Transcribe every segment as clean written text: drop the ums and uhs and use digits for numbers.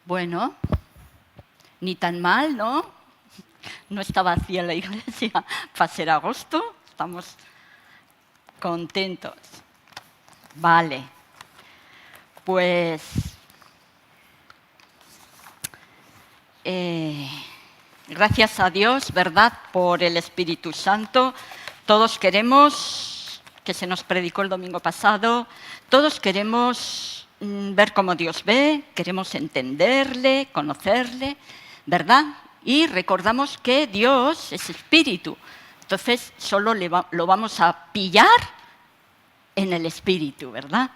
Bueno, ni tan mal, ¿no? No está vacía la iglesia para ser agosto, estamos contentos. Vale, pues gracias a Dios, ¿verdad?, por el Espíritu Santo. Todos queremos, que se nos predicó el domingo pasado, todos queremos ver cómo Dios ve, queremos entenderle, conocerle, ¿verdad? Y recordamos que Dios es Espíritu, entonces solo lo vamos a pillar en el Espíritu, ¿verdad?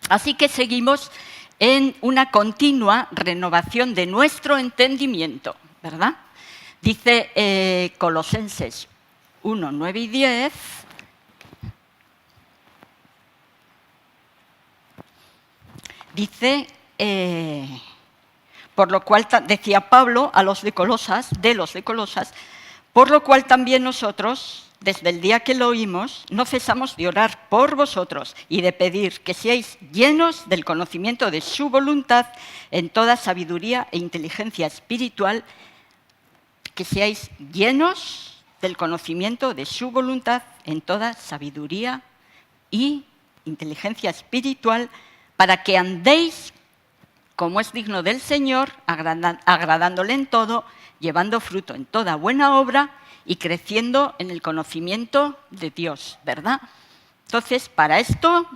Así que seguimos en una continua renovación de nuestro entendimiento, ¿verdad? Dice Colosenses 1, 9 y 10. Dice, por lo cual, decía Pablo a los de Colosas, por lo cual también nosotros, desde el día que lo oímos, no cesamos de orar por vosotros y de pedir que seáis llenos del conocimiento de su voluntad en toda sabiduría e inteligencia espiritual, que seáis llenos del conocimiento de su voluntad en toda sabiduría y inteligencia espiritual, para que andéis como es digno del Señor, agradándole en todo, llevando fruto en toda buena obra y creciendo en el conocimiento de Dios, ¿verdad? Entonces, para esto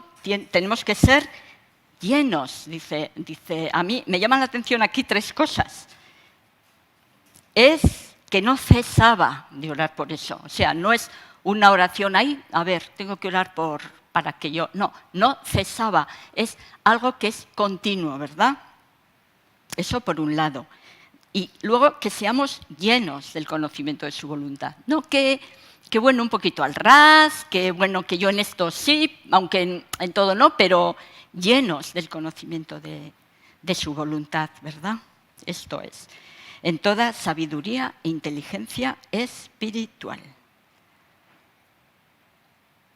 tenemos que ser llenos, dice, a mí me llaman la atención aquí tres cosas. Es que no cesaba de orar por eso, o sea, no es una oración ahí, a ver, tengo que orar para que yo... No cesaba, es algo que es continuo, ¿verdad? Eso por un lado. Y luego que seamos llenos del conocimiento de su voluntad. No que bueno, un poquito al ras, que bueno, que yo en esto sí, aunque en todo no, pero llenos del conocimiento de su voluntad, ¿verdad? Esto es, en toda sabiduría e inteligencia espiritual.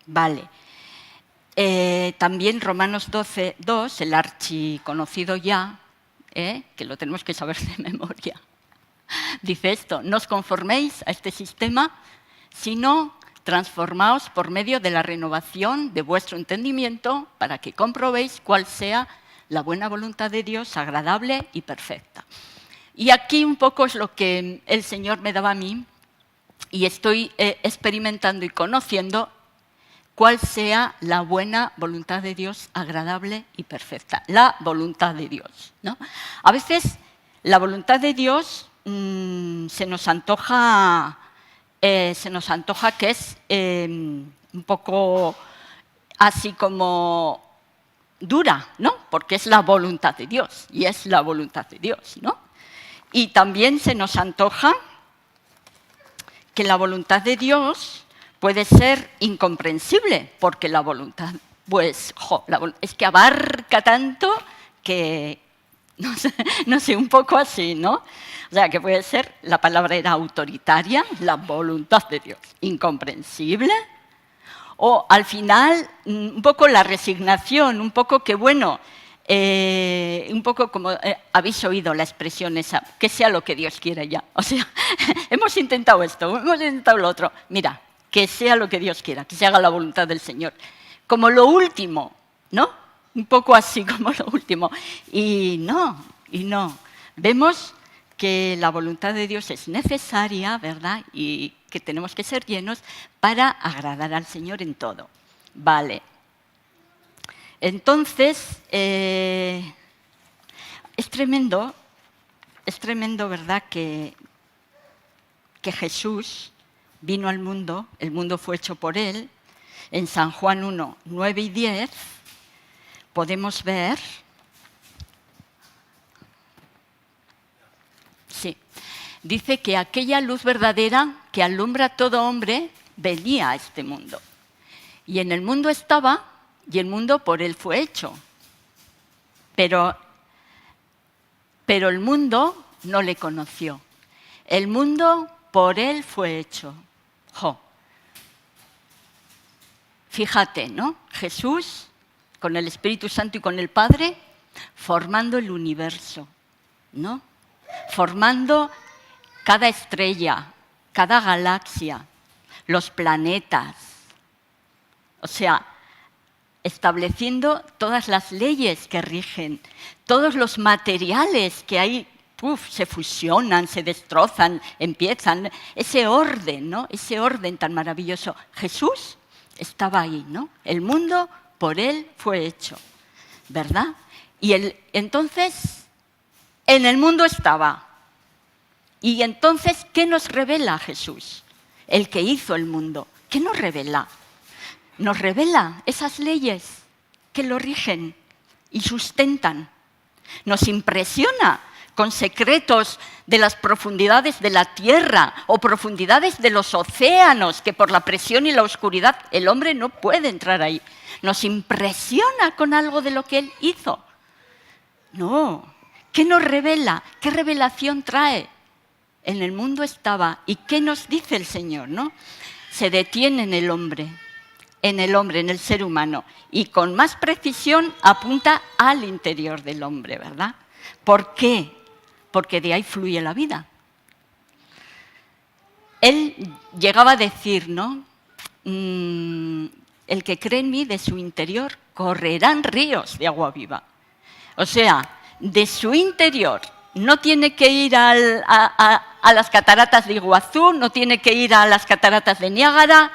Vale. También Romanos 12, 2, el archiconocido ya, que lo tenemos que saber de memoria, dice esto: no os conforméis a este sistema, sino transformaos por medio de la renovación de vuestro entendimiento para que comprobéis cuál sea la buena voluntad de Dios, agradable y perfecta. Y aquí un poco es lo que el Señor me daba a mí y estoy experimentando y conociendo cuál sea la buena voluntad de Dios, agradable y perfecta. La voluntad de Dios, ¿no? A veces la voluntad de Dios se nos antoja que es un poco así como dura, ¿no? Porque es la voluntad de Dios y es la voluntad de Dios, ¿no? Y también se nos antoja que la voluntad de Dios puede ser incomprensible, porque la voluntad, pues, es que abarca tanto que, no sé, un poco así, ¿no? O sea, que puede ser, la palabra era autoritaria, la voluntad de Dios, incomprensible, o al final, un poco la resignación, un poco que, bueno, un poco como habéis oído la expresión esa, que sea lo que Dios quiera ya. O sea, hemos intentado esto, hemos intentado lo otro. Mira, que sea lo que Dios quiera, que se haga la voluntad del Señor. Como lo último, ¿no? Un poco así como lo último. Y no. Vemos que la voluntad de Dios es necesaria, ¿verdad? Y que tenemos que ser llenos para agradar al Señor en todo. Vale. Entonces, es tremendo, ¿verdad?, que Jesús vino al mundo, el mundo fue hecho por Él. En San Juan 1, 9 y 10 podemos ver, sí, dice que aquella luz verdadera que alumbra a todo hombre venía a este mundo. Y en el mundo estaba, y el mundo por Él fue hecho. Pero el mundo no le conoció. El mundo por Él fue hecho. Fíjate, ¿no? Jesús, con el Espíritu Santo y con el Padre, formando el universo. ¿no? Formando cada estrella, cada galaxia, los planetas. O sea, estableciendo todas las leyes que rigen, todos los materiales que hay, se fusionan, se destrozan, empiezan, ese orden, ¿no? Ese orden tan maravilloso. Jesús estaba ahí, ¿no? El mundo por él fue hecho, ¿verdad? Y entonces, en el mundo estaba. Y entonces, ¿qué nos revela Jesús? El que hizo el mundo. ¿Qué nos revela? Nos revela esas leyes que lo rigen y sustentan. Nos impresiona con secretos de las profundidades de la tierra o profundidades de los océanos, que por la presión y la oscuridad el hombre no puede entrar ahí. Nos impresiona con algo de lo que él hizo. No. ¿Qué nos revela? ¿Qué revelación trae? En el mundo estaba. ¿Y qué nos dice el Señor, no? Se detiene en el hombre, en el ser humano. Y con más precisión apunta al interior del hombre, ¿verdad? ¿Por qué? Porque de ahí fluye la vida. Él llegaba a decir, ¿no? El que cree en mí, de su interior correrán ríos de agua viva. O sea, de su interior no tiene que ir a las cataratas de Iguazú, no tiene que ir a las cataratas de Niágara,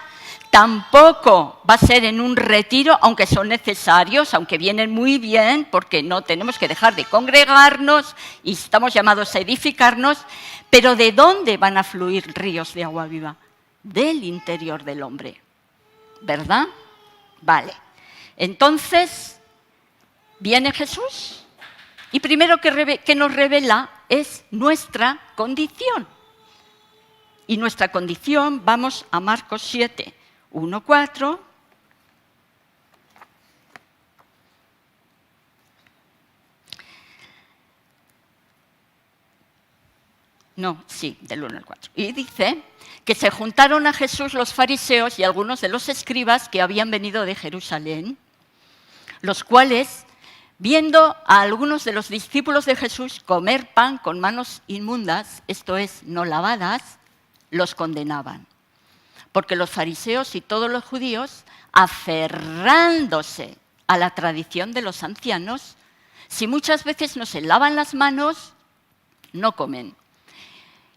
tampoco va a ser en un retiro, aunque son necesarios, aunque vienen muy bien, porque no tenemos que dejar de congregarnos y estamos llamados a edificarnos, pero ¿de dónde van a fluir ríos de agua viva? Del interior del hombre, ¿verdad? Vale. Entonces, viene Jesús y primero que nos revela es nuestra condición. Y nuestra condición, vamos a Marcos 7, 1, 4. No, sí, del 1 al 4. Y dice que se juntaron a Jesús los fariseos y algunos de los escribas que habían venido de Jerusalén, los cuales, viendo a algunos de los discípulos de Jesús comer pan con manos inmundas, esto es, no lavadas, los condenaban. Porque los fariseos y todos los judíos, aferrándose a la tradición de los ancianos, si muchas veces no se lavan las manos, no comen.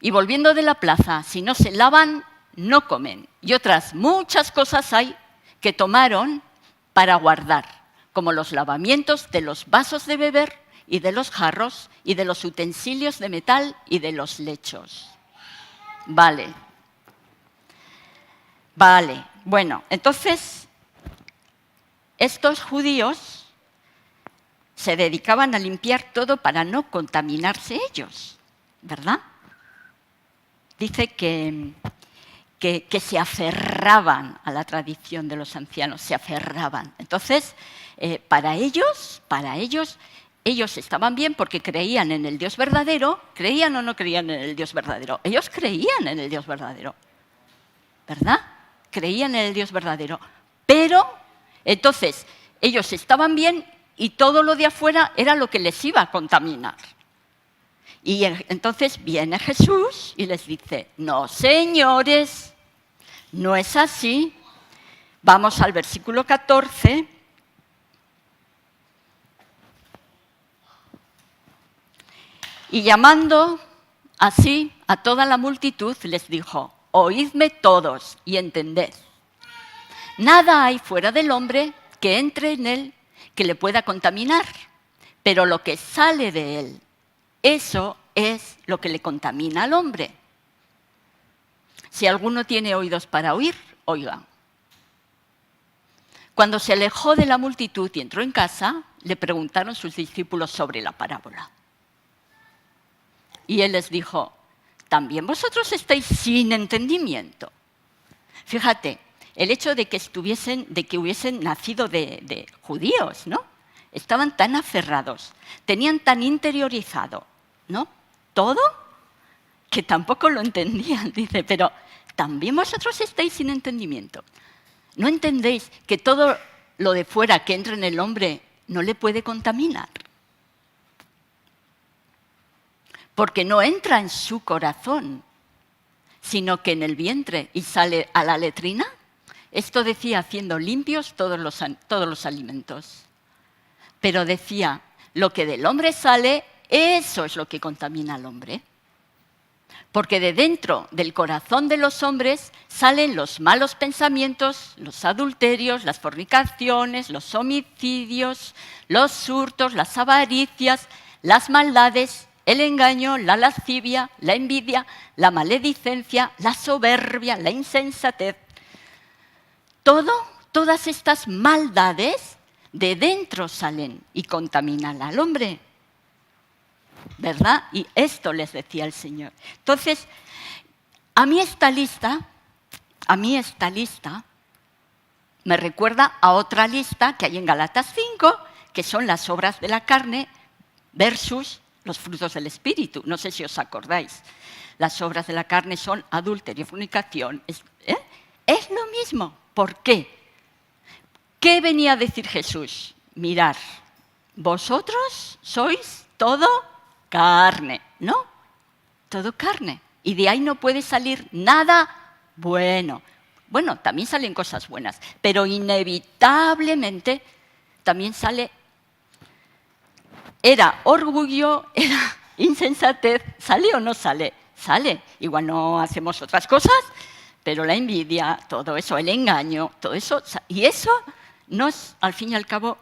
Y volviendo de la plaza, si no se lavan, no comen. Y otras muchas cosas hay que tomaron para guardar, como los lavamientos de los vasos de beber y de los jarros y de los utensilios de metal y de los lechos. Vale. Bueno, entonces, estos judíos se dedicaban a limpiar todo para no contaminarse ellos, ¿verdad? Dice que se aferraban a la tradición de los ancianos, se aferraban. Entonces, para ellos, ellos estaban bien porque creían en el Dios verdadero. ¿Creían o no creían en el Dios verdadero? Ellos creían en el Dios verdadero, ¿verdad? Creían en el Dios verdadero. Pero, entonces, ellos estaban bien y todo lo de afuera era lo que les iba a contaminar. Y entonces viene Jesús y les dice, no, señores, no es así. Vamos al versículo 14. Y llamando así a toda la multitud, les dijo, oídme todos y entended. Nada hay fuera del hombre que entre en él que le pueda contaminar, pero lo que sale de él, eso es lo que le contamina al hombre. Si alguno tiene oídos para oír, oiga. Cuando se alejó de la multitud y entró en casa, le preguntaron sus discípulos sobre la parábola. Y él les dijo, ¿también vosotros estáis sin entendimiento? Fíjate, el hecho de que hubiesen nacido de judíos, ¿no? Estaban tan aferrados, tenían tan interiorizado, ¿no? Todo, que tampoco lo entendían. Dice, pero ¿también vosotros estáis sin entendimiento? ¿No entendéis que todo lo de fuera que entra en el hombre no le puede contaminar? porque no entra en su corazón, sino que en el vientre y sale a la letrina. Esto decía haciendo limpios todos los alimentos. Pero decía, lo que del hombre sale, eso es lo que contamina al hombre. Porque de dentro del corazón de los hombres salen los malos pensamientos, los adulterios, las fornicaciones, los homicidios, los hurtos, las avaricias, las maldades, el engaño, la lascivia, la envidia, la maledicencia, la soberbia, la insensatez. Todas estas maldades de dentro salen y contaminan al hombre. ¿Verdad? Y esto les decía el Señor. Entonces, a mí esta lista me recuerda a otra lista que hay en Gálatas 5, que son las obras de la carne versus los frutos del Espíritu. No sé si os acordáis. Las obras de la carne son adulterio, fornicación. Es lo mismo. ¿Por qué? ¿Qué venía a decir Jesús? Mirad, vosotros sois todo carne, ¿no? Todo carne. Y de ahí no puede salir nada bueno. Bueno, también salen cosas buenas, pero inevitablemente también sale. Era orgullo, era insensatez. ¿Sale o no sale? Sale. Igual no hacemos otras cosas, pero la envidia, todo eso, el engaño, todo eso. Y eso nos, al fin y al cabo,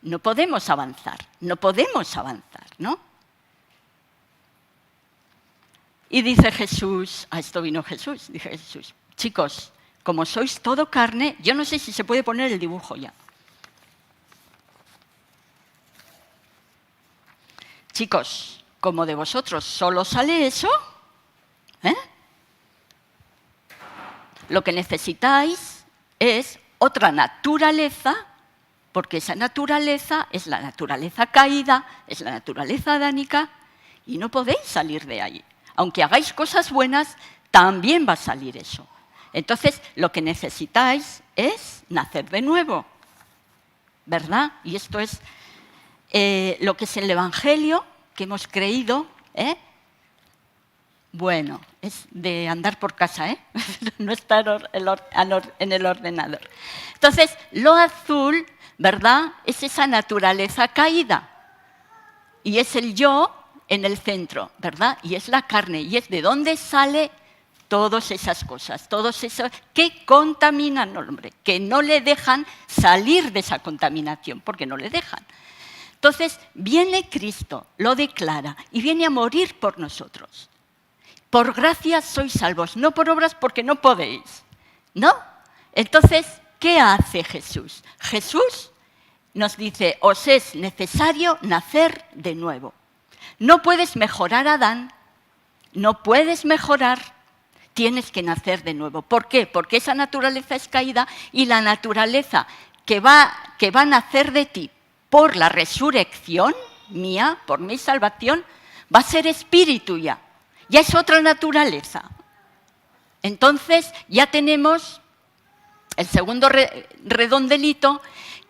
no podemos avanzar, ¿no? Y dice Jesús, a esto vino Jesús, dice Jesús, chicos, como sois todo carne, yo no sé si se puede poner el dibujo ya. Chicos, como de vosotros solo sale eso, lo que necesitáis es otra naturaleza, porque esa naturaleza es la naturaleza caída, es la naturaleza adánica, y no podéis salir de ahí. Aunque hagáis cosas buenas, también va a salir eso. Entonces, lo que necesitáis es nacer de nuevo, ¿verdad? Y esto es lo que es el Evangelio que hemos creído, Bueno, es de andar por casa, no estar en el ordenador. Entonces, lo azul, ¿verdad?, es esa naturaleza caída. Y es el yo en el centro, ¿verdad? Y es la carne, y es de dónde sale todas esas cosas, todos esos que contaminan al hombre, que no le dejan salir de esa contaminación, porque no le dejan. Entonces, viene Cristo, lo declara, y viene a morir por nosotros. Por gracia sois salvos, no por obras porque no podéis, ¿no? Entonces, ¿qué hace Jesús? Jesús nos dice, os es necesario nacer de nuevo. No puedes mejorar a Adán, no puedes mejorar, tienes que nacer de nuevo. ¿Por qué? Porque esa naturaleza es caída y la naturaleza que va a nacer de ti por la resurrección mía, por mi salvación, va a ser espíritu ya. Ya es otra naturaleza. Entonces ya tenemos el segundo redondelito,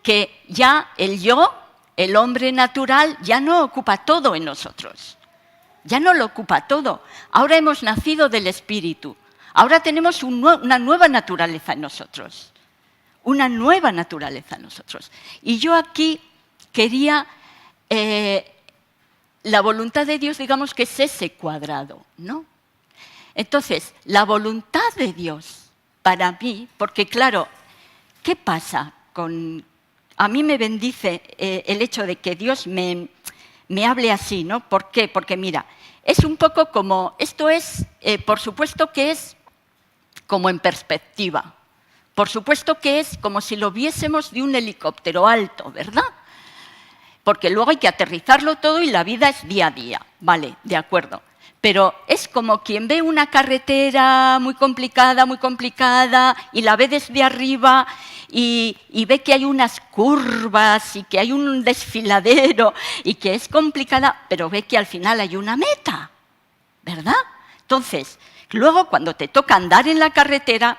que ya el yo, el hombre natural, ya no ocupa todo en nosotros. Ya no lo ocupa todo. Ahora hemos nacido del Espíritu. Ahora tenemos una nueva naturaleza en nosotros. Una nueva naturaleza en nosotros. Y yo aquí quería... la voluntad de Dios, digamos que es ese cuadrado, ¿no? Entonces, la voluntad de Dios para mí, porque claro, ¿qué pasa con...? A mí me bendice el hecho de que Dios me hable así, ¿no? ¿Por qué? Porque mira, es un poco como... Esto es, por supuesto que es como en perspectiva. Por supuesto que es como si lo viésemos de un helicóptero alto, ¿verdad? Porque luego hay que aterrizarlo todo y la vida es día a día. Vale, de acuerdo. Pero es como quien ve una carretera muy complicada, y la ve desde arriba y ve que hay unas curvas y que hay un desfiladero y que es complicada, pero ve que al final hay una meta, ¿verdad? Entonces, luego cuando te toca andar en la carretera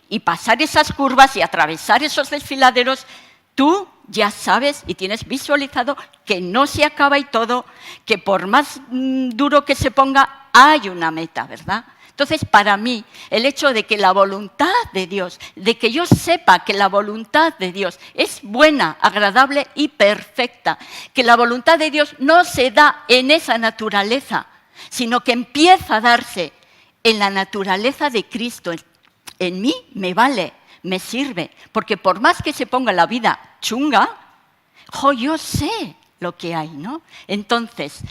y pasar esas curvas y atravesar esos desfiladeros, tú ya sabes y tienes visualizado que no se acaba y todo, que por más duro que se ponga, hay una meta, ¿verdad? Entonces, para mí, el hecho de que la voluntad de Dios, de que yo sepa que la voluntad de Dios es buena, agradable y perfecta, que la voluntad de Dios no se da en esa naturaleza, sino que empieza a darse en la naturaleza de Cristo, en mí me vale, me sirve, porque por más que se ponga la vida chunga, yo sé lo que hay, ¿no? Entonces,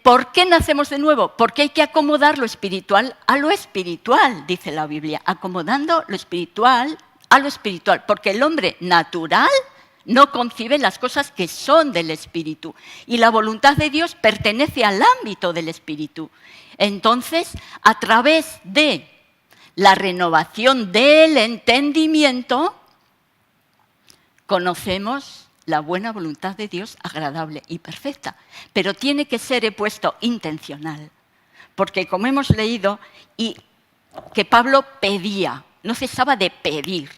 ¿por qué nacemos de nuevo? Porque hay que acomodar lo espiritual a lo espiritual, dice la Biblia, acomodando lo espiritual a lo espiritual, porque el hombre natural no concibe las cosas que son del espíritu y la voluntad de Dios pertenece al ámbito del espíritu. Entonces, a través de la renovación del entendimiento, conocemos la buena voluntad de Dios, agradable y perfecta. Pero tiene que ser, he puesto, intencional. Porque como hemos leído, y que Pablo pedía, no cesaba de pedir,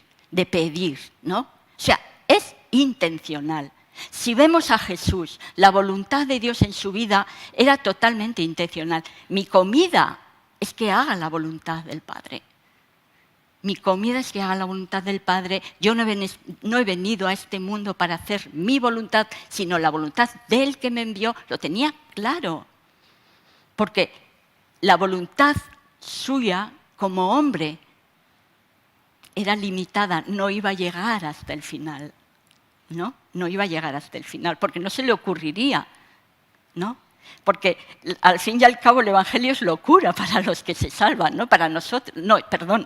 ¿no? O sea, es intencional. Si vemos a Jesús, la voluntad de Dios en su vida era totalmente intencional. Mi comida es que haga la voluntad del Padre. Mi comida es que haga la voluntad del Padre. Yo no he venido a este mundo para hacer mi voluntad, sino la voluntad del que me envió. Lo tenía claro. Porque la voluntad suya como hombre era limitada, no iba a llegar hasta el final. No iba a llegar hasta el final, porque no se le ocurriría, ¿no? Porque al fin y al cabo el Evangelio es locura para los que se salvan, ¿no? Para nosotros,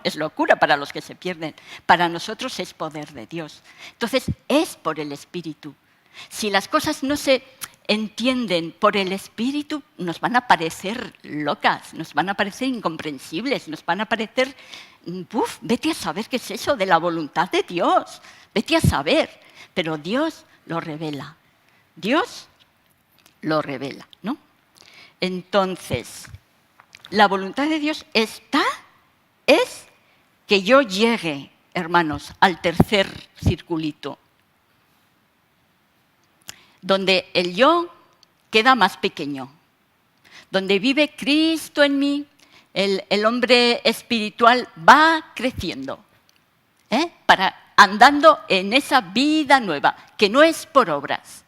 es locura para los que se pierden. Para nosotros es poder de Dios. Entonces, es por el Espíritu. Si las cosas no se entienden por el Espíritu, nos van a parecer locas, nos van a parecer incomprensibles, nos van a parecer, vete a saber qué es eso de la voluntad de Dios, vete a saber. Pero Dios lo revela. Dios lo revela, ¿no? Entonces, la voluntad de Dios es que yo llegue, hermanos, al tercer circulito, donde el yo queda más pequeño, donde vive Cristo en mí, el hombre espiritual va creciendo, andando en esa vida nueva, que no es por obras.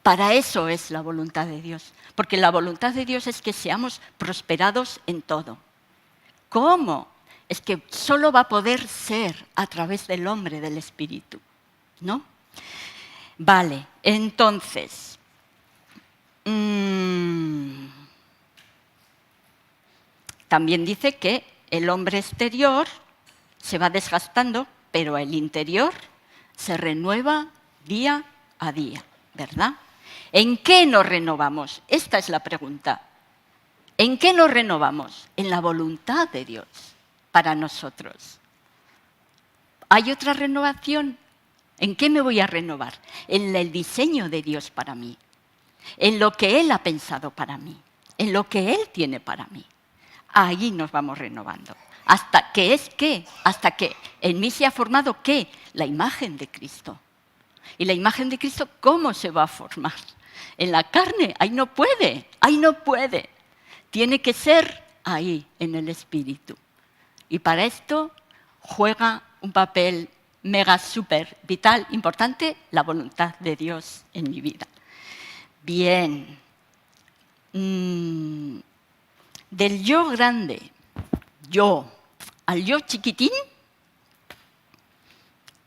Para eso es la voluntad de Dios, porque la voluntad de Dios es que seamos prosperados en todo. ¿Cómo? Es que solo va a poder ser a través del hombre, del Espíritu, ¿no? Vale, entonces, también dice que el hombre exterior se va desgastando, pero el interior se renueva día a día, ¿verdad? ¿En qué nos renovamos? Esta es la pregunta. ¿En qué nos renovamos? En la voluntad de Dios para nosotros. ¿Hay otra renovación? ¿En qué me voy a renovar? En el diseño de Dios para mí, en lo que Él ha pensado para mí, en lo que Él tiene para mí. Ahí nos vamos renovando. ¿Hasta qué es qué? Hasta que en mí se ha formado ¿qué? La imagen de Cristo. ¿Y la imagen de Cristo cómo se va a formar? En la carne, ahí no puede. Tiene que ser ahí, en el Espíritu. Y para esto juega un papel mega, súper, vital, importante, la voluntad de Dios en mi vida. Bien. Del yo grande, al yo chiquitín,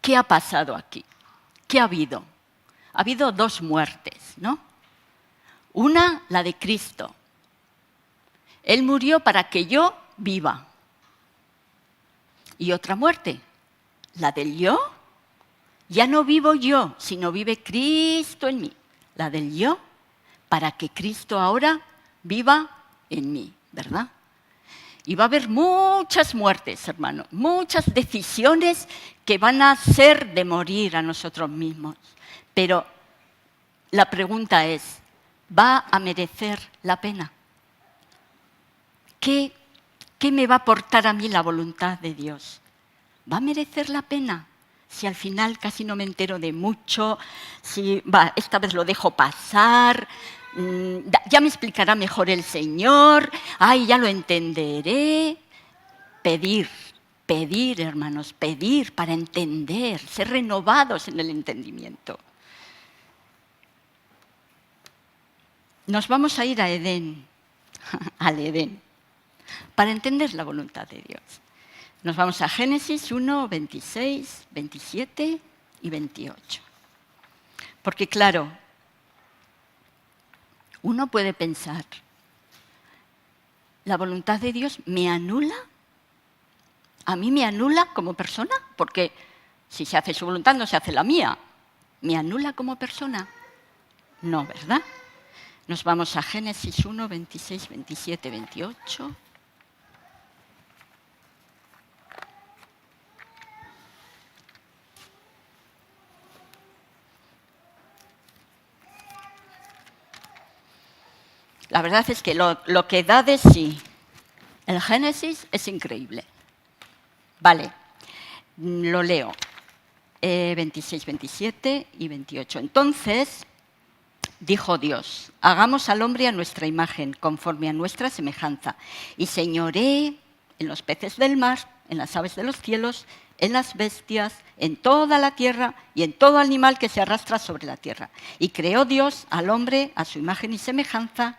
¿qué ha pasado aquí? ¿Qué ha habido? Ha habido dos muertes, ¿no? Una, la de Cristo. Él murió para que yo viva. Y otra muerte, la del yo. Ya no vivo yo, sino vive Cristo en mí. La del yo, para que Cristo ahora viva en mí, ¿verdad? Y va a haber muchas muertes, hermano, muchas decisiones que van a ser de morir a nosotros mismos. Pero la pregunta es, ¿va a merecer la pena? ¿Qué me va a aportar a mí la voluntad de Dios? ¿Va a merecer la pena? si al final casi no me entero de mucho, si esta vez lo dejo pasar, ya me explicará mejor el Señor, ay, ya lo entenderé. Pedir, hermanos, pedir para entender, ser renovados en el entendimiento. Nos vamos a ir a Edén, al Edén, para entender la voluntad de Dios. Nos vamos a Génesis 1, 26, 27 y 28. Porque claro, uno puede pensar, ¿la voluntad de Dios me anula? ¿A mí me anula como persona? Porque si se hace su voluntad no se hace la mía. ¿Me anula como persona? No, ¿verdad? Nos vamos a Génesis 1, 26, 27, 28. La verdad es que lo que da de sí el Génesis es increíble. Vale, lo leo. 26, 27 y 28. Entonces, dijo Dios, hagamos al hombre a nuestra imagen, conforme a nuestra semejanza, y señoree en los peces del mar, en las aves de los cielos, en las bestias, en toda la tierra y en todo animal que se arrastra sobre la tierra. Y creó Dios al hombre a su imagen y semejanza.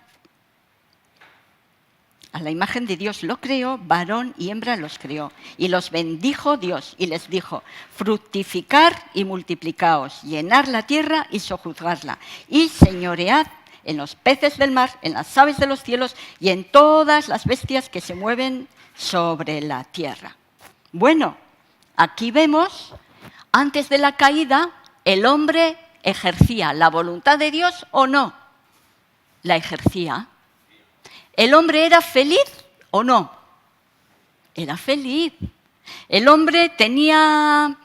A la imagen de Dios lo creó, varón y hembra los creó. Y los bendijo Dios y les dijo, fructificad y multiplicaos, llenad la tierra y sojuzgadla, y señoread en los peces del mar, en las aves de los cielos y en todas las bestias que se mueven sobre la tierra. Bueno, aquí vemos, antes de la caída, el hombre ejercía la voluntad de Dios o no. La ejercía. ¿El hombre era feliz o no? Era feliz. ¿El hombre tenía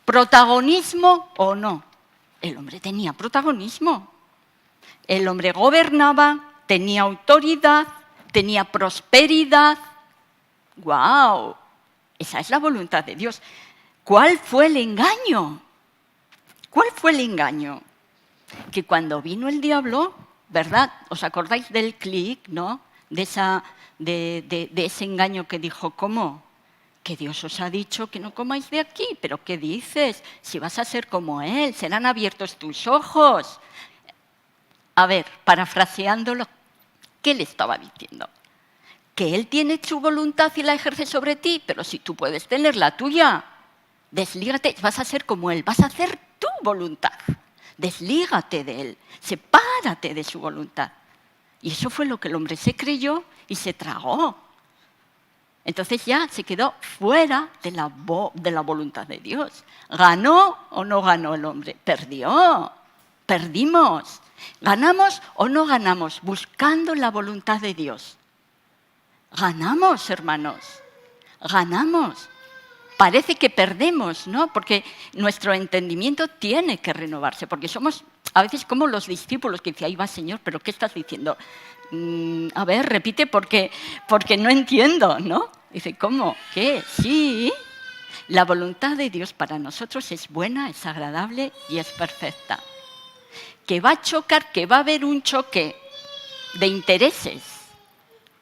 protagonismo o no? El hombre tenía protagonismo. El hombre gobernaba, tenía autoridad, tenía prosperidad. ¡Guau! Esa es la voluntad de Dios. ¿Cuál fue el engaño? ¿Cuál fue el engaño? Que cuando vino el diablo, ¿verdad? ¿Os acordáis del clic, no? De ese engaño que dijo, ¿cómo? Que Dios os ha dicho que no comáis de aquí. ¿Pero qué dices? Si vas a ser como Él, serán abiertos tus ojos. A ver, parafraseándolo, ¿qué le estaba diciendo? Que Él tiene su voluntad y la ejerce sobre ti, pero si tú puedes tener la tuya, deslígate, vas a ser como Él, vas a hacer tu voluntad. Deslígate de Él, sepárate de su voluntad. Y eso fue lo que el hombre se creyó y se tragó. Entonces ya se quedó fuera de la voluntad de Dios. ¿Ganó o no ganó el hombre? Perdió, perdimos. ¿Ganamos o no ganamos buscando la voluntad de Dios? Ganamos, hermanos, ganamos. Parece que perdemos, ¿no? Porque nuestro entendimiento tiene que renovarse, porque somos a veces como los discípulos que dicen, ahí va Señor, pero ¿qué estás diciendo? A ver, repite porque no entiendo, ¿no? Dice, ¿cómo? ¿Qué? Sí, la voluntad de Dios para nosotros es buena, es agradable y es perfecta. Que va a chocar, que va a haber un choque de intereses,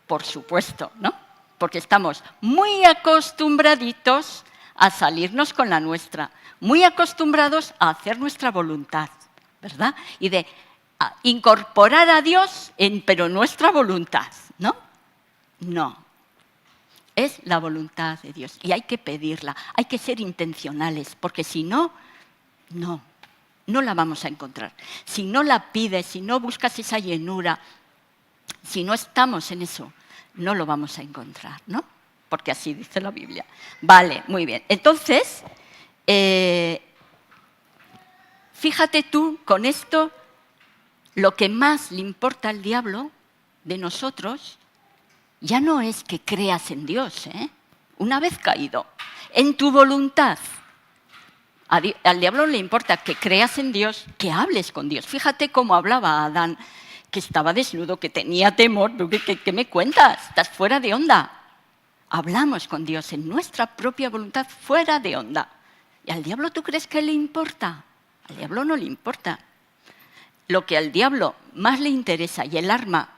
por supuesto, ¿no? Porque estamos muy acostumbraditos a salirnos con la nuestra, muy acostumbrados a hacer nuestra voluntad, ¿verdad? Y de incorporar a Dios pero nuestra voluntad, ¿no? No. Es la voluntad de Dios y hay que pedirla, hay que ser intencionales, porque si no, no la vamos a encontrar. Si no la pides, si no buscas esa llenura, si no estamos en eso, no lo vamos a encontrar, ¿no? Porque así dice la Biblia. Vale, muy bien. Entonces, fíjate tú con esto, lo que más le importa al diablo de nosotros ya no es que creas en Dios, ¿eh? Una vez caído, en tu voluntad. Al diablo le importa que creas en Dios, que hables con Dios. Fíjate cómo hablaba Adán, que estaba desnudo, que tenía temor. ¿Qué me cuentas? Estás fuera de onda. Hablamos con Dios en nuestra propia voluntad, fuera de onda. ¿Y al diablo tú crees que le importa? Al diablo no le importa. Lo que al diablo más le interesa y el arma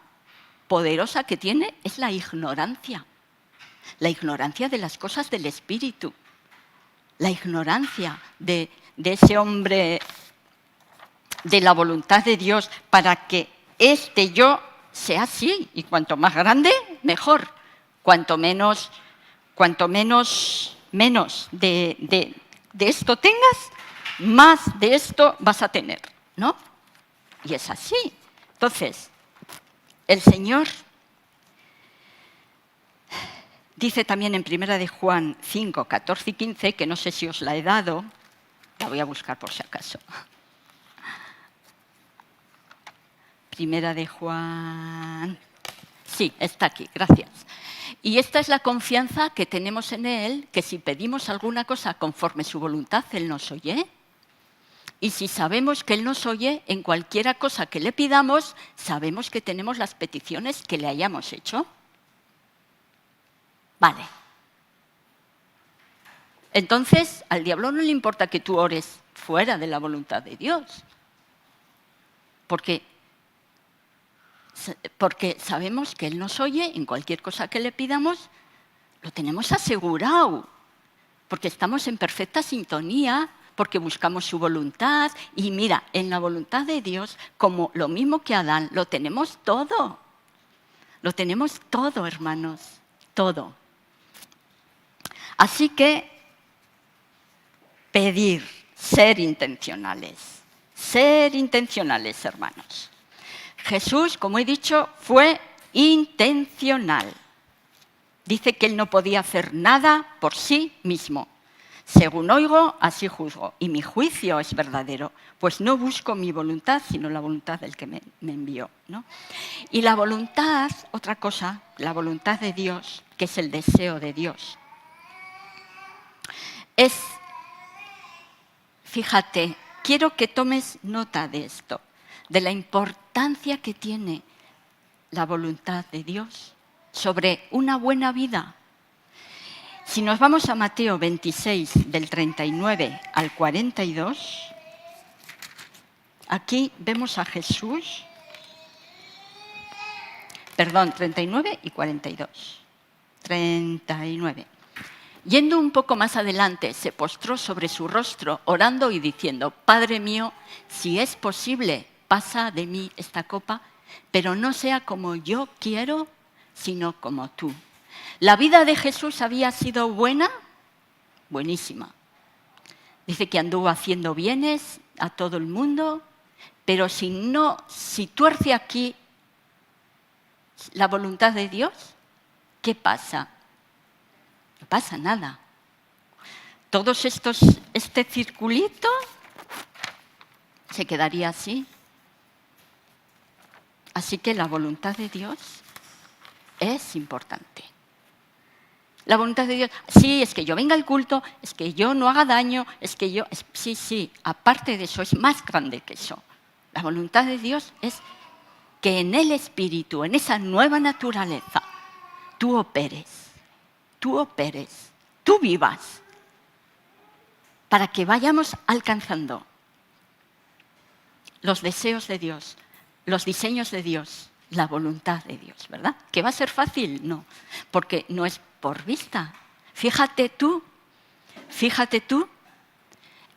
poderosa que tiene es la ignorancia. La ignorancia de las cosas del espíritu. La ignorancia de ese hombre, de la voluntad de Dios, para que este yo sea así. Y cuanto más grande, mejor. Cuanto menos de esto tengas, más de esto vas a tener, ¿no? Y es así. Entonces, el Señor dice también en 1 de Juan 5, 14 y 15, que no sé si os la he dado, la voy a buscar por si acaso. 1 de Juan... Sí, está aquí, gracias. Y esta es la confianza que tenemos en Él, que si pedimos alguna cosa conforme su voluntad, Él nos oye. Y si sabemos que Él nos oye, en cualquiera cosa que le pidamos, sabemos que tenemos las peticiones que le hayamos hecho. Vale. Entonces, al diablo no le importa que tú ores fuera de la voluntad de Dios. Porque sabemos que Él nos oye, en cualquier cosa que le pidamos, lo tenemos asegurado. Porque estamos en perfecta sintonía, porque buscamos su voluntad. Y mira, en la voluntad de Dios, como lo mismo que Adán, lo tenemos todo. Lo tenemos todo, hermanos, todo. Así que pedir, ser intencionales, hermanos. Jesús, como he dicho, fue intencional. Dice que Él no podía hacer nada por sí mismo. Según oigo, así juzgo. Y mi juicio es verdadero, pues no busco mi voluntad, sino la voluntad del que me envió, ¿no? Y la voluntad, otra cosa, la voluntad de Dios, que es el deseo de Dios, es, fíjate, quiero que tomes nota de esto, de la importancia que tiene la voluntad de Dios sobre una buena vida. Si nos vamos a Mateo 26, del 39 al 42, aquí vemos a Jesús, 39 y 42. 39. Yendo un poco más adelante, se postró sobre su rostro, orando y diciendo: Padre mío, si es posible, pasa de mí esta copa, pero no sea como yo quiero, sino como tú. La vida de Jesús había sido buena, buenísima. Dice que anduvo haciendo bienes a todo el mundo, pero si tuerce aquí la voluntad de Dios, ¿qué pasa? No pasa nada. Este circulito se quedaría así. Así que la voluntad de Dios es importante. La voluntad de Dios, sí, es que yo venga al culto, es que yo no haga daño, es que yo... Sí, aparte de eso, es más grande que eso. La voluntad de Dios es que en el Espíritu, en esa nueva naturaleza, tú operes, tú vivas, para que vayamos alcanzando los deseos de Dios, los diseños de Dios, la voluntad de Dios, ¿verdad? ¿Que va a ser fácil? No, porque no es por vista. Fíjate tú,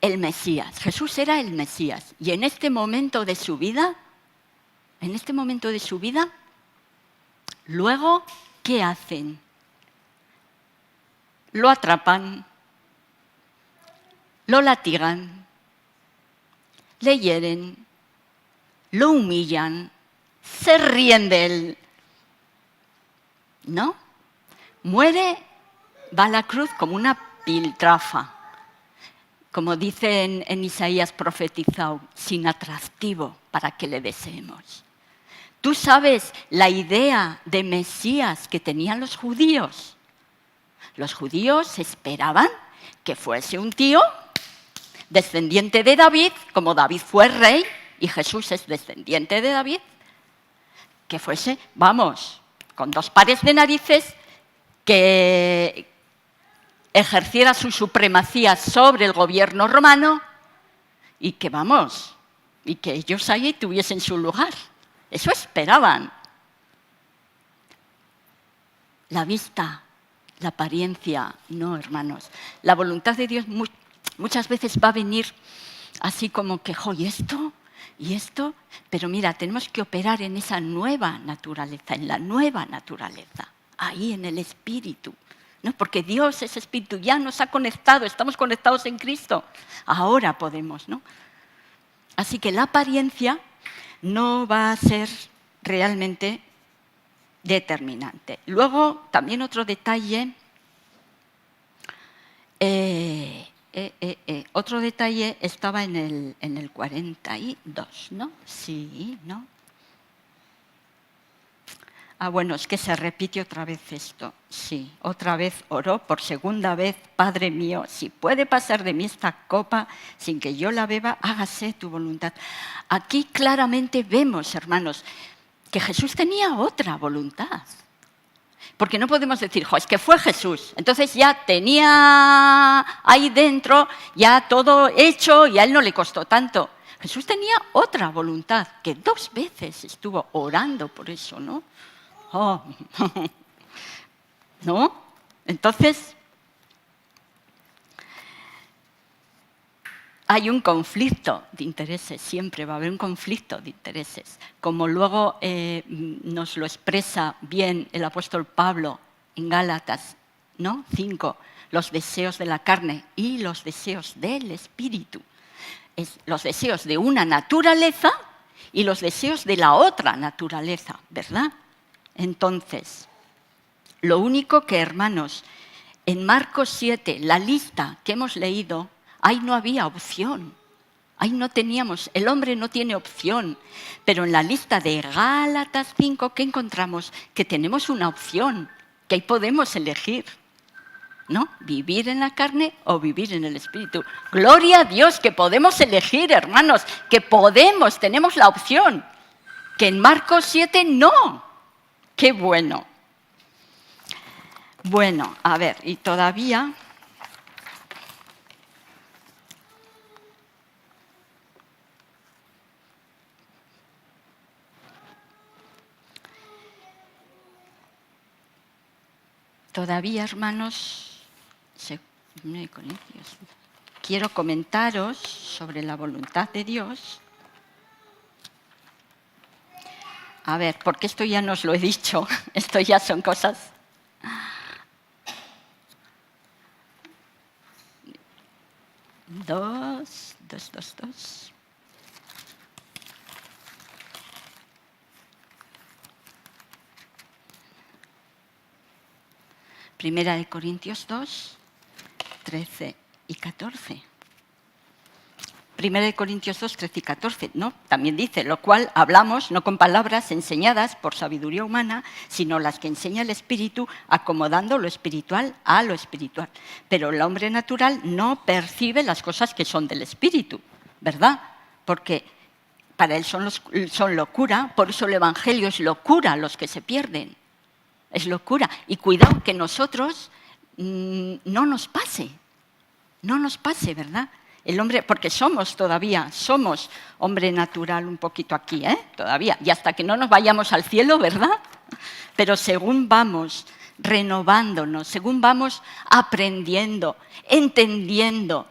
el Mesías. Jesús era el Mesías. Y en este momento de su vida, luego, ¿qué hacen? Lo atrapan, lo latigan, le hieren, lo humillan, se ríen de él. ¿No? Muere, va a la cruz como una piltrafa. Como dice en Isaías profetizado, sin atractivo para que le deseemos. ¿Tú sabes la idea de Mesías que tenían los judíos? Los judíos esperaban que fuese un tío descendiente de David, como David fue rey y Jesús es descendiente de David, que fuese, vamos, con dos pares de narices, que ejerciera su supremacía sobre el gobierno romano y que, vamos, y que ellos ahí tuviesen su lugar. Eso esperaban. La vista, la apariencia, no, hermanos. La voluntad de Dios muchas veces va a venir así como que, jo, ¿y esto? ¿Y esto? Pero mira, tenemos que operar en esa nueva naturaleza, en la nueva naturaleza, ahí en el Espíritu. ¿No? Porque Dios es Espíritu, ya nos ha conectado, estamos conectados en Cristo. Ahora podemos, ¿no? Así que la apariencia no va a ser realmente determinante. Luego, también otro detalle, estaba en el 42, ¿no? Sí, ¿no? Ah, bueno, es que se repite otra vez esto. Sí, otra vez oró por segunda vez, Padre mío, si puede pasar de mí esta copa sin que yo la beba, hágase tu voluntad. Aquí claramente vemos, hermanos, que Jesús tenía otra voluntad. Porque no podemos decir, jo, es que fue Jesús. Entonces ya tenía ahí dentro ya todo hecho y a él no le costó tanto. Jesús tenía otra voluntad, que 2 veces estuvo orando por eso, ¿no? Oh. ¿No? Entonces, hay un conflicto de intereses, siempre va a haber un conflicto de intereses, como luego nos lo expresa bien el apóstol Pablo en Gálatas, ¿no? 5, los deseos de la carne y los deseos del espíritu. Los deseos de una naturaleza y los deseos de la otra naturaleza, ¿verdad? Entonces, lo único que, hermanos, en Marcos 7, la lista que hemos leído, ahí no había opción, ahí no teníamos, el hombre no tiene opción, pero en la lista de Gálatas 5, ¿qué encontramos? Que tenemos una opción, que ahí podemos elegir, ¿no? Vivir en la carne o vivir en el espíritu. Gloria a Dios que podemos elegir, hermanos, que podemos, tenemos la opción, que en Marcos 7 no. ¡Qué bueno! Bueno, a ver, y todavía... Todavía, hermanos, quiero comentaros sobre la voluntad de Dios. A ver, porque esto ya no os lo he dicho, esto ya son cosas... Dos. Primera de Corintios 2, 13 y 14. Primera de Corintios 2, 13 y 14, ¿no? También dice, lo cual hablamos no con palabras enseñadas por sabiduría humana, sino las que enseña el Espíritu, acomodando lo espiritual a lo espiritual. Pero el hombre natural no percibe las cosas que son del Espíritu, ¿verdad? Porque para él son locura, por eso el Evangelio es locura a los que se pierden. Es locura. Y cuidado que nosotros no nos pase, ¿verdad? El hombre, porque somos hombre natural un poquito aquí, todavía, y hasta que no nos vayamos al cielo, ¿verdad? Pero según vamos renovándonos, según vamos aprendiendo, entendiendo,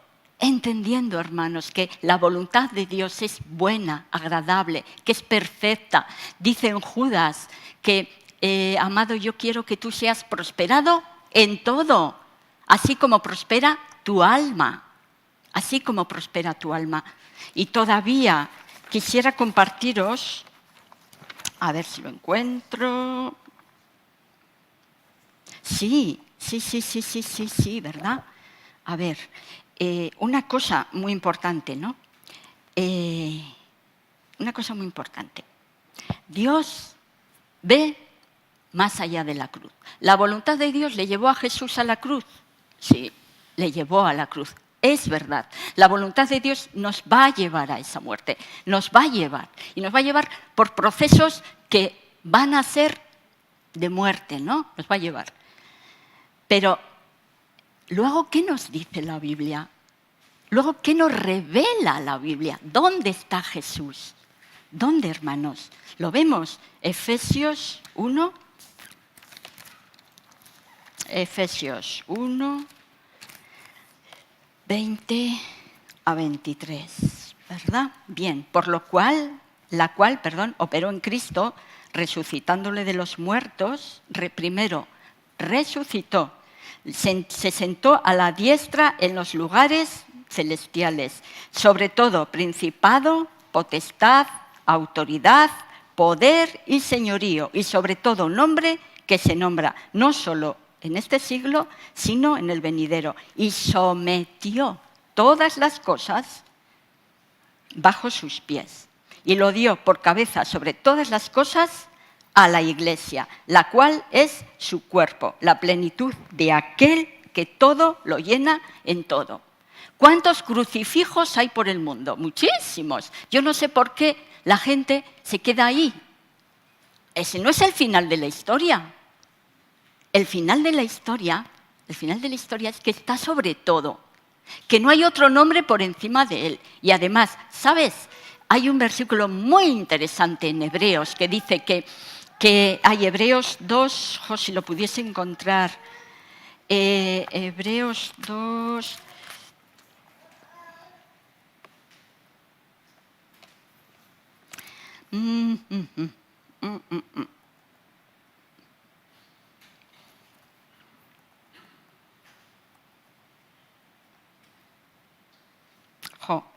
hermanos, que la voluntad de Dios es buena, agradable, que es perfecta. Dice en Judas que, amado, yo quiero que tú seas prosperado en todo, así como prospera tu alma. Así como prospera tu alma. Y todavía quisiera compartiros, a ver si lo encuentro. Sí, ¿verdad? A ver, una cosa muy importante, ¿no? Una cosa muy importante. Dios ve más allá de la cruz. ¿La voluntad de Dios le llevó a Jesús a la cruz? Sí, le llevó a la cruz. Es verdad, la voluntad de Dios nos va a llevar a esa muerte, nos va a llevar, y nos va a llevar por procesos que van a ser de muerte, ¿no? Nos va a llevar. Pero Luego, ¿qué nos dice la Biblia? Luego, ¿qué nos revela la Biblia? ¿Dónde está Jesús? ¿Dónde, hermanos? Lo vemos, Efesios 1, Efesios 1, 20 a 23, ¿verdad? Bien, por lo cual, operó en Cristo, resucitándole de los muertos, primero resucitó, se sentó a la diestra en los lugares celestiales, sobre todo principado, potestad, autoridad, poder y señorío, y sobre todo nombre que se nombra no solo en este siglo, sino en el venidero, y sometió todas las cosas bajo sus pies, y lo dio por cabeza sobre todas las cosas a la Iglesia, la cual es su cuerpo, la plenitud de aquel que todo lo llena en todo. ¿Cuántos crucifijos hay por el mundo? Muchísimos. Yo no sé por qué la gente se queda ahí. Ese no es el final de la historia. El final de la historia es que está sobre todo, que no hay otro nombre por encima de él. Y además, ¿sabes? Hay un versículo muy interesante en Hebreos que dice que hay Hebreos 2, si lo pudiese encontrar, Hebreos 2...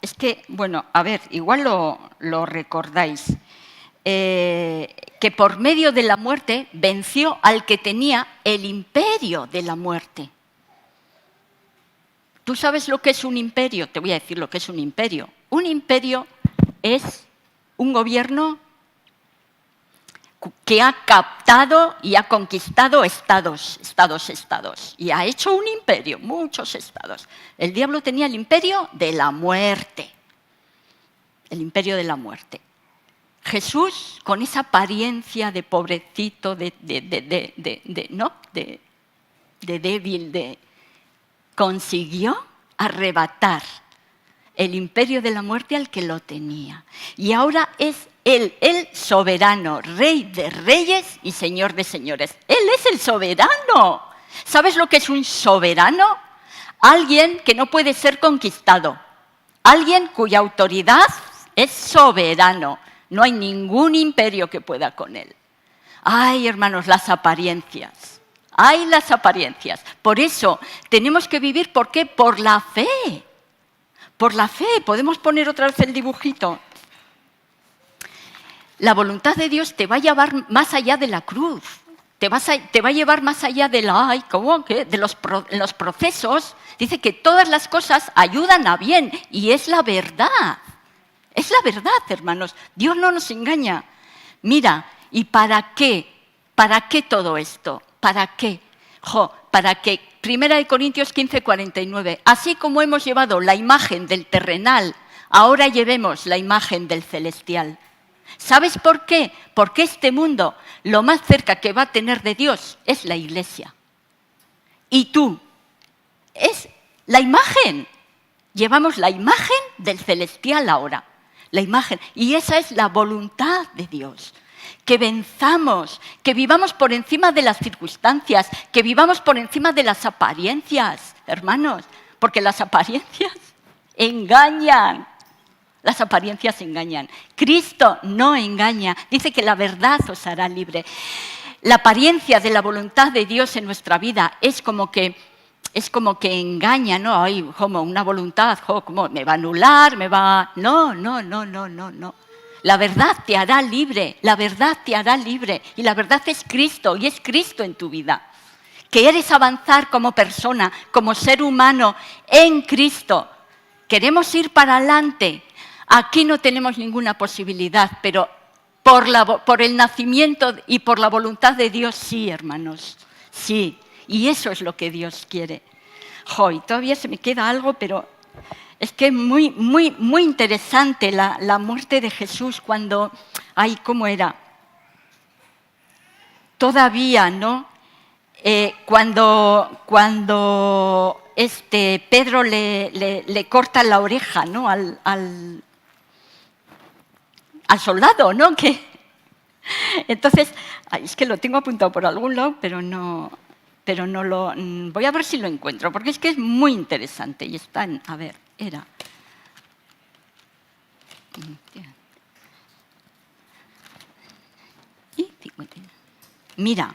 Es que, bueno, a ver, igual lo recordáis, que por medio de la muerte venció al que tenía el imperio de la muerte. ¿Tú sabes lo que es un imperio? Te voy a decir lo que es un imperio. Un imperio es un gobierno que ha captado y ha conquistado estados, y ha hecho un imperio, muchos estados. El diablo tenía el imperio de la muerte, el imperio de la muerte. Jesús, con esa apariencia de pobrecito, de débil, consiguió arrebatar el imperio de la muerte al que lo tenía. Y ahora es Él, el soberano, Rey de reyes y Señor de señores. Él es el soberano. ¿Sabes lo que es un soberano? Alguien que no puede ser conquistado. Alguien cuya autoridad es soberano. No hay ningún imperio que pueda con él. Ay, hermanos, las apariencias. Ay, las apariencias. Por eso tenemos que vivir, ¿por qué? Por la fe. Por la fe. Podemos poner otra vez el dibujito. La voluntad de Dios te va a llevar más allá de la cruz. Te va a llevar más allá de los procesos. Dice que todas las cosas ayudan a bien. Y es la verdad. Es la verdad, hermanos. Dios no nos engaña. Mira, ¿y para qué? ¿Para qué todo esto? ¿Para qué? Para que, 1 Corintios 15, 49, así como hemos llevado la imagen del terrenal, ahora llevemos la imagen del celestial. ¿Sabes por qué? Porque este mundo, lo más cerca que va a tener de Dios es la Iglesia. Y tú, es la imagen. Llevamos la imagen del celestial ahora. La imagen. Y esa es la voluntad de Dios. Que venzamos, que vivamos por encima de las circunstancias, que vivamos por encima de las apariencias, hermanos. Porque las apariencias engañan. Las apariencias engañan. Cristo no engaña. Dice que la verdad os hará libre. La apariencia de la voluntad de Dios en nuestra vida es como que engaña, ¿no? Ay, como una voluntad, como me va a anular, No. La verdad te hará libre, la verdad te hará libre. Y la verdad es Cristo, y es Cristo en tu vida. ¿Quieres avanzar como persona, como ser humano en Cristo? ¿Queremos ir para adelante? Aquí no tenemos ninguna posibilidad, pero por el nacimiento y por la voluntad de Dios, sí, hermanos, sí. Y eso es lo que Dios quiere. Y todavía se me queda algo, pero es que es muy, muy, muy interesante la muerte de Jesús cuando... Ay, ¿cómo era? Todavía, ¿no? cuando Pedro le corta la oreja, ¿no? al soldado, ¿no? Entonces, es que lo tengo apuntado por algún lado, pero no lo... Voy a ver si lo encuentro, porque es que es muy interesante y está en... A ver, era... Mira,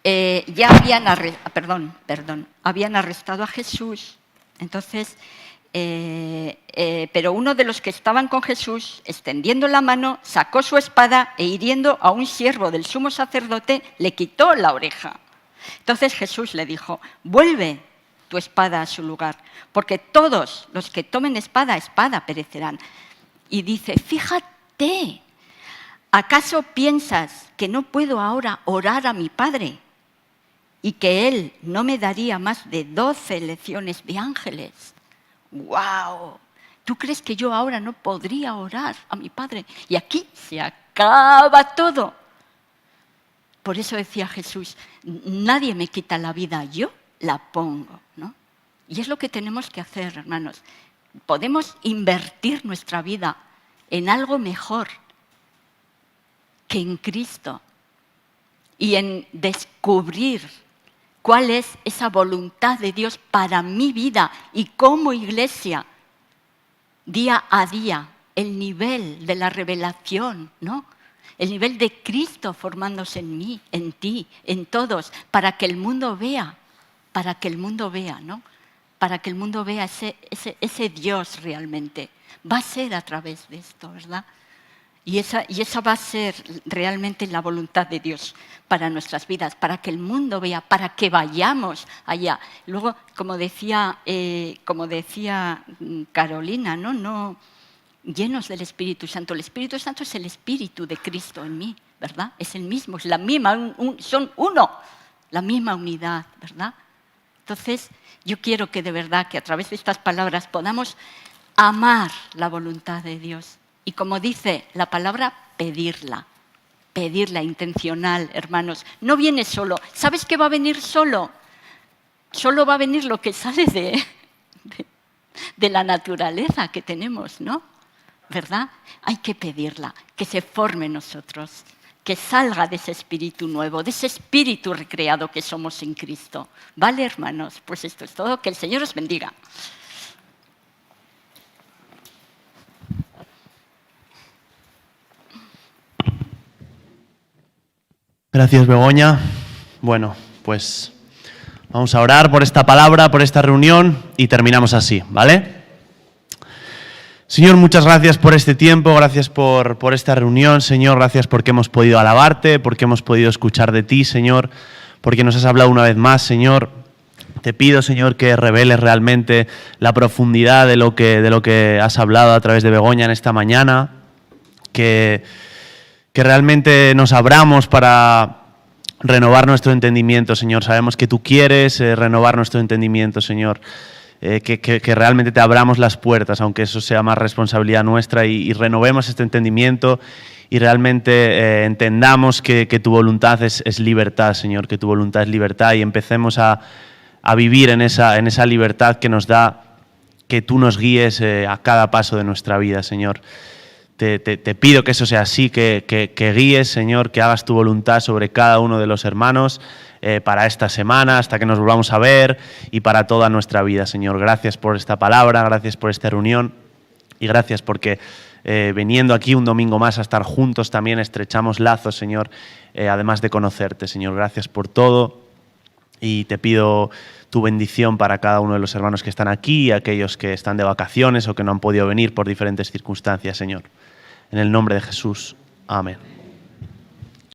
ya habían arrestado a Jesús, entonces... pero uno de los que estaban con Jesús, extendiendo la mano, sacó su espada e hiriendo a un siervo del sumo sacerdote, le quitó la oreja. Entonces Jesús le dijo, vuelve tu espada a su lugar, porque todos los que tomen espada perecerán. Y dice, fíjate, ¿acaso piensas que no puedo ahora orar a mi Padre y que Él no me daría más de 12 legiones de ángeles? ¡Wow! ¿Tú crees que yo ahora no podría orar a mi Padre? Y aquí se acaba todo. Por eso decía Jesús, nadie me quita la vida, yo la pongo, ¿no? Y es lo que tenemos que hacer, hermanos. Podemos invertir nuestra vida en algo mejor que en Cristo y en descubrir cuál es esa voluntad de Dios para mi vida y como iglesia, día a día, el nivel de la revelación, ¿no? El nivel de Cristo formándose en mí, en ti, en todos, para que el mundo vea, ¿no? Para que el mundo vea ese Dios realmente. Va a ser a través de esto, ¿verdad? Y esa va a ser realmente la voluntad de Dios para nuestras vidas, para que el mundo vea, para que vayamos allá. Luego, como decía Carolina, no llenos del Espíritu Santo. El Espíritu Santo es el Espíritu de Cristo en mí, ¿verdad? Es el mismo, es la misma, son uno, la misma unidad, ¿verdad? Entonces, yo quiero que de verdad, que a través de estas palabras podamos amar la voluntad de Dios. Y como dice la palabra, pedirla intencional, hermanos. No viene solo. ¿Sabes qué va a venir solo? Solo va a venir lo que sale de la naturaleza que tenemos, ¿no? ¿Verdad? Hay que pedirla, que se forme en nosotros, que salga de ese espíritu nuevo, de ese espíritu recreado que somos en Cristo. ¿Vale, hermanos? Pues esto es todo. Que el Señor os bendiga. Gracias, Begoña. Bueno, pues vamos a orar por esta palabra, por esta reunión y terminamos así, ¿vale? Señor, muchas gracias por este tiempo, gracias por esta reunión, Señor, gracias porque hemos podido alabarte, porque hemos podido escuchar de ti, Señor, porque nos has hablado una vez más, Señor. Te pido, Señor, que reveles realmente la profundidad de lo que has hablado a través de Begoña en esta mañana, que realmente nos abramos para renovar nuestro entendimiento, Señor. Sabemos que tú quieres renovar nuestro entendimiento, Señor. Que realmente te abramos las puertas, aunque eso sea más responsabilidad nuestra, y renovemos este entendimiento y realmente entendamos que tu voluntad es libertad, Señor, que tu voluntad es libertad, y empecemos a vivir en esa libertad que nos da que tú nos guíes a cada paso de nuestra vida, Señor. Te pido que eso sea así, que guíes, Señor, que hagas tu voluntad sobre cada uno de los hermanos para esta semana, hasta que nos volvamos a ver, y para toda nuestra vida, Señor. Gracias por esta palabra, gracias por esta reunión, y gracias porque viniendo aquí un domingo más a estar juntos también estrechamos lazos, Señor, además de conocerte, Señor. Gracias por todo, y te pido tu bendición para cada uno de los hermanos que están aquí y aquellos que están de vacaciones o que no han podido venir por diferentes circunstancias, Señor. En el nombre de Jesús. Amén.